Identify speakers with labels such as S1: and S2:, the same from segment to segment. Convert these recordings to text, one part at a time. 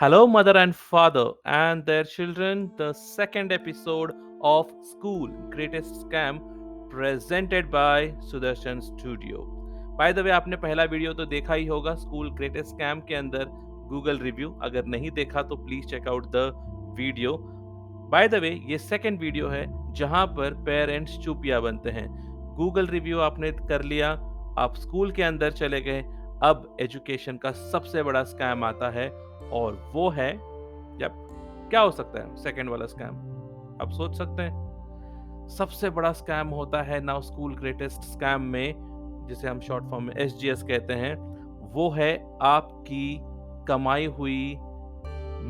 S1: Hello, mother and father and their children. The second episode of School Greatest Scam presented by Sudarshan Studio. By the way, आपने पहला video तो देखा ही होगा school greatest scam के अंदर Google review. अगर नहीं देखा तो please check out the video. By the way, ये सेकंड वीडियो है जहां पर पेरेंट्स चुपिया बनते हैं. गूगल रिव्यू आपने कर लिया, आप स्कूल के अंदर चले गए. अब एजुकेशन का सबसे बड़ा स्कैम आता है और वो है, जब क्या हो सकता है सेकंड वाला स्कैम, आप सोच सकते हैं. सबसे बड़ा स्कैम होता है नाउ स्कूल ग्रेटेस्ट स्कैम में, जिसे हम शॉर्ट फॉर्म में एसजीएस कहते हैं. वो है आपकी कमाई हुई,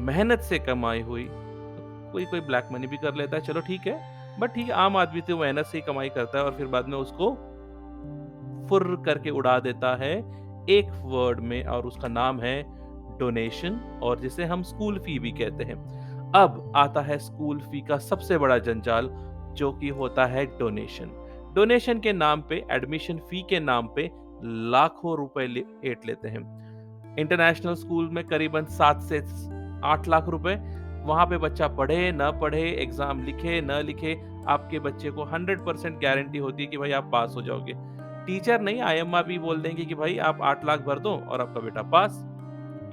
S1: मेहनत से कमाई हुई. कोई कोई ब्लैक मनी भी कर लेता है, चलो ठीक है, बट ठीक है, आम आदमी तो मेहनत से ही कमाई करता है और फिर बाद में उसको फुर्र करके उड़ा देता है एक वर्ड में, और उसका नाम है डोनेशन, और जिसे हम स्कूल फी भी कहते हैं. अब आता है स्कूल फी का सबसे बड़ा जंजाल, जो कि होता है डोनेशन. डोनेशन के नाम पे, एडमिशन फी के नाम पे लाखों रुपए ऐंठ लेते हैं. इंटरनेशनल स्कूल में करीबन 7 से 8 लाख रुपए. वहां पे बच्चा पढ़े न पढ़े, एग्जाम लिखे न लिखे, आपके बच्चे को 100% गारंटी होती है कि भाई आप पास हो जाओगे. टीचर नहीं, आईएमआ भी बोल देंगे कि भाई आप 8 लाख भर दो और आपका बेटा पास.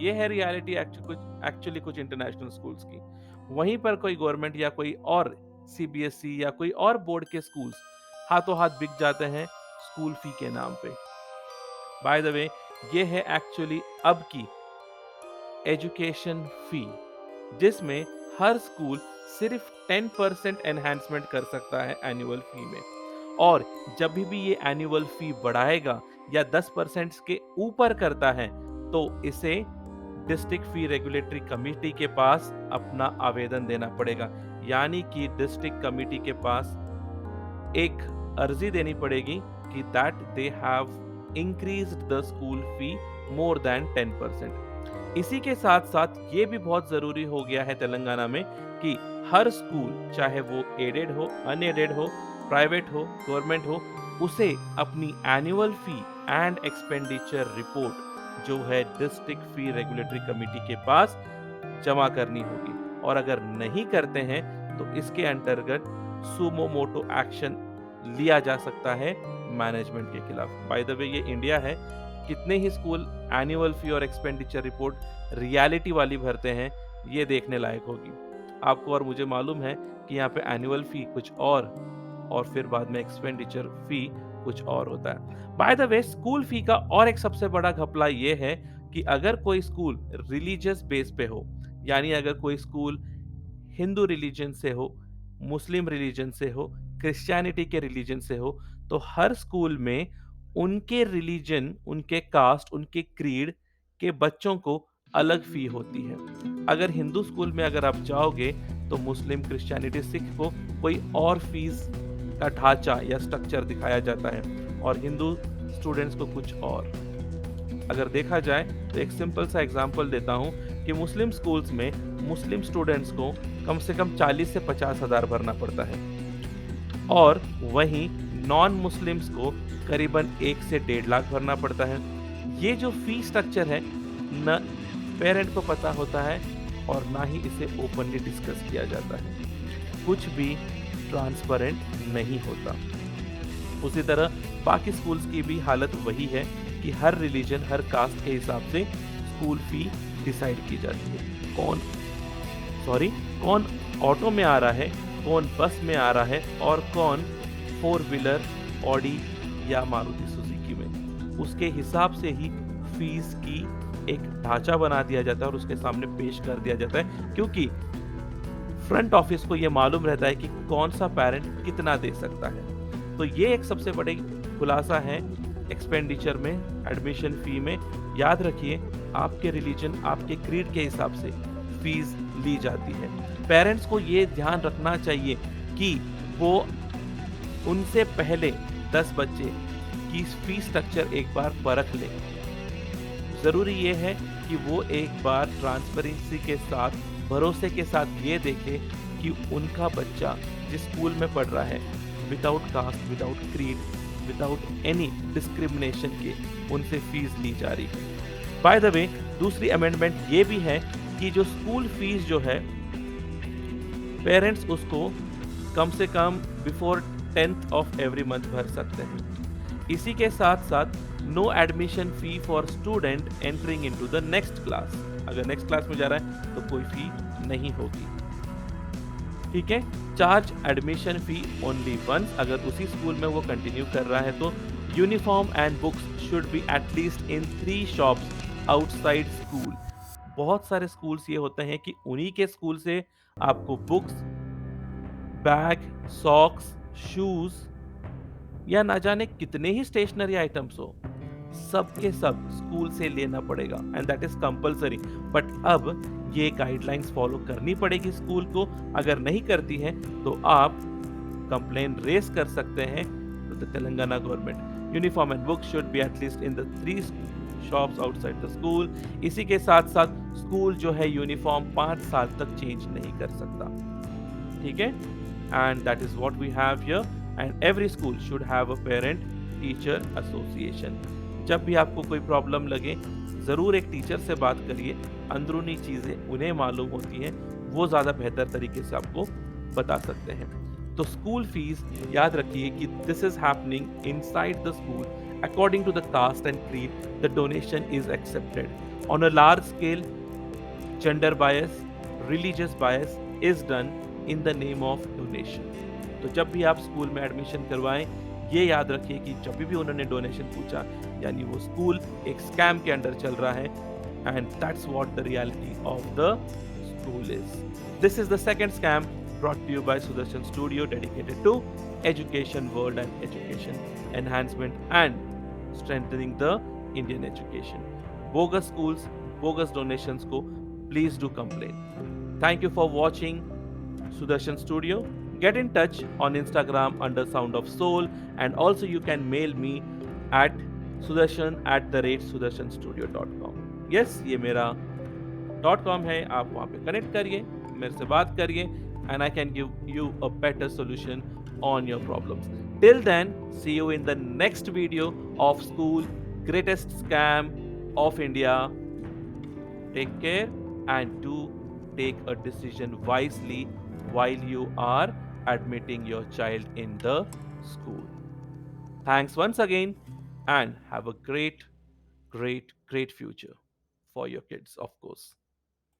S1: ये है रियलिटी एक्चुअली कुछ इंटरनेशनल स्कूल्स की. वहीं पर कोई गवर्नमेंट या कोई और सीबीएसई या कोई और बोर्ड के स्कूल्स हाथों हाथ बिक जाते हैं स्कूल फी के नाम पे. बाय द वे, ये है एक्चुअली अब की एजुकेशन फी, जिसमें हर स्कूल सिर्फ 10% एनहांसमेंट कर सकता है एनुअल फी में. और जब भी ये एनुअल फी बढ़ाएगा या 10% के ऊपर करता है, तो इसे डिस्ट्रिक्ट फी रेगुलेटरी कमेटी के पास अपना आवेदन देना पड़ेगा. यानी कि डिस्ट्रिक्ट कमेटी के पास एक अर्जी देनी पड़ेगी कि that they have increased the school fee more than 10%. इसी के साथ साथ ये भी बहुत जरूरी हो गया है तेलंगाना में कि हर स्कूल, चाहे वो एडेड हो, अनएडेड हो, प्राइवेट हो, गवर्नमेंट हो, उसे अपनी annual fee and expenditure report जो है डिस्ट्रिक्ट फी रेगुलेटरी कमेटी के पास जमा करनी होगी. और अगर नहीं करते हैं तो इसके अंतर्गत सुमो मोटो एक्शन लिया जा सकता है मैनेजमेंट के खिलाफ. बाय द वे, ये इंडिया है. कितने ही स्कूल एनुअल फी और एक्सपेंडिचर रिपोर्ट रियलिटी वाली भरते हैं, ये देखने लायक होगी. आपको और मुझे मालूम है कि यहाँ पे एनुअल फी कुछ और फिर बाद में एक्सपेंडिचर फी कुछ और होता है. Bye the way, school fee का और एक सबसे बड़ा घपला ये है कि अगर कोई स्कूल रिलीजियस बेस पे हो, यानी अगर कोई स्कूल हिंदू रिलीजन से हो, मुस्लिम रिलीजन से हो, क्रिश्चियनिटी के रिलीजन से हो, तो हर स्कूल में उनके रिलीजन, उनके कास्ट, उनके क्रीड के बच्चों को अलग फी होती है. अगर हिंदू स्कूल में अगर आप जाओगे तो मुस्लिम, क्रिश्चियनिटी, सिख को कोई और फीस का ढांचा या स्ट्रक्चर दिखाया जाता है, और हिंदू स्टूडेंट्स को कुछ और. अगर देखा जाए तो एक सिंपल सा एग्जांपल देता हूं कि मुस्लिम स्कूल्स में मुस्लिम स्टूडेंट्स को कम से कम 40 से 50 हजार भरना पड़ता है, और वहीं नॉन मुस्लिम्स को करीबन 1 से 1.5 लाख भरना पड़ता है. ये जो फी स्ट्रक्चर है, न पेरेंट को पता होता है और ना ही इसे ओपनली डिस्कस किया जाता है. कुछ भी ट्रांसपेरेंट नहीं होता. उसी तरह बाकी स्कूल्स की भी हालत वही है कि हर रिलीजन, हर कास्ट के हिसाब से स्कूल फी डिसाइड की जाती है. कौन ऑटो में आ रहा है, कौन बस में आ रहा है, और कौन 4 व्हीलर, ऑडी या मारुति सुजुकी में, उसके हिसाब से ही फीस की एक ढांचा बना दिया जाता है और उसके सामने पेश कर दिया जाता है, क्योंकि फ्रंट ऑफिस को यह मालूम रहता है कि कौन सा पेरेंट कितना दे सकता है. तो ये एक सबसे बड़ी खुलासा है एक्सपेंडिचर में, एडमिशन फी में. याद रखिए, आपके रिलीजन, आपके क्रीड के हिसाब से फीस ली जाती है. पेरेंट्स को ये ध्यान रखना चाहिए कि वो उनसे पहले 10 बच्चे की फीस स्ट्रक्चर एक बार परख ले. जरूरी ये है कि वो एक बार ट्रांसपेरेंसी के साथ, भरोसे के साथ ये देखे कि उनका बच्चा जिस स्कूल में पढ़ रहा है, without caste, without creed, without any discrimination के उनसे फीस ली जा रही है. बाय द वे, दूसरी अमेंडमेंट ये भी है कि जो स्कूल फीस जो है पेरेंट्स उसको कम से कम before 10th of every month भर सकते हैं। इसी के साथ साथ no admission fee for student entering into the next class. अगर नेक्स्ट क्लास में जा रहा है तो कोई फी नहीं होगी। ठीक है, charge admission fee only once. अगर उसी स्कूल में वो कंटिन्यू कर रहा है तो uniform and books should be at least in 3 shops outside school. बहुत सारे स्कूल्स ये होते हैं कि उन्हीं के स्कूल से आपको बुक्स, बैग, सॉक्स, शूज या ना जाने कितने ही स्टेशनरी आइटम्स हो, सब के सब स्कूल से लेना पड़ेगा and that is compulsory. But अब ये गाइडलाइंस फॉलो करनी पड़ेगी स्कूल को। अगर नहीं करती है तो आप कंप्लेन रेस कर सकते हैं to the Telangana government. Uniform and books should be at least in the 3 shops outside the school. इसी के साथ साथ स्कूल जो है यूनिफॉर्म 5 साल तक चेंज नहीं कर सकता। ठीक है, and that is what we have here. And every school should have a parent teacher association. जब भी आपको कोई प्रॉब्लम लगे ज़रूर एक टीचर से बात करिए। अंदरूनी चीज़ें उन्हें मालूम होती हैं, वो ज़्यादा बेहतर तरीके से आपको बता सकते हैं। तो स्कूल फीस याद रखिए कि this is happening inside the school according to the caste and creed. The donation is accepted on a large scale. Gender bias, religious bias is done in the name of donation. तो जब भी आप school में admission करवाएं, ये याद रखिए कि जब भी उन्होंने डोनेशन पूछा यानी वो स्कूल एक स्कैम के अंडर चल रहा है and that's what the reality of the school is. This is the second scam brought to you by Sudarshan Studio, dedicated to education world and education enhancement and strengthening the Indian education. Bogus schools, bogus donations ko please do complain. Thank you for watching Sudarshan Studio. Get in touch on Instagram under Sound of Soul, and also you can mail me at sudarshan@sudarshanstudio.com. Yes, ये मेरा .com है, आप वहाँ पे connect करिए, मेरे से बात करिए and I can give you a better solution on your problems. Till then, see you in the next video of School Greatest Scam of India. Take care and do take a decision wisely while you are admitting your child in the school. Thanks once again and have a great, great, great future for your kids, of course.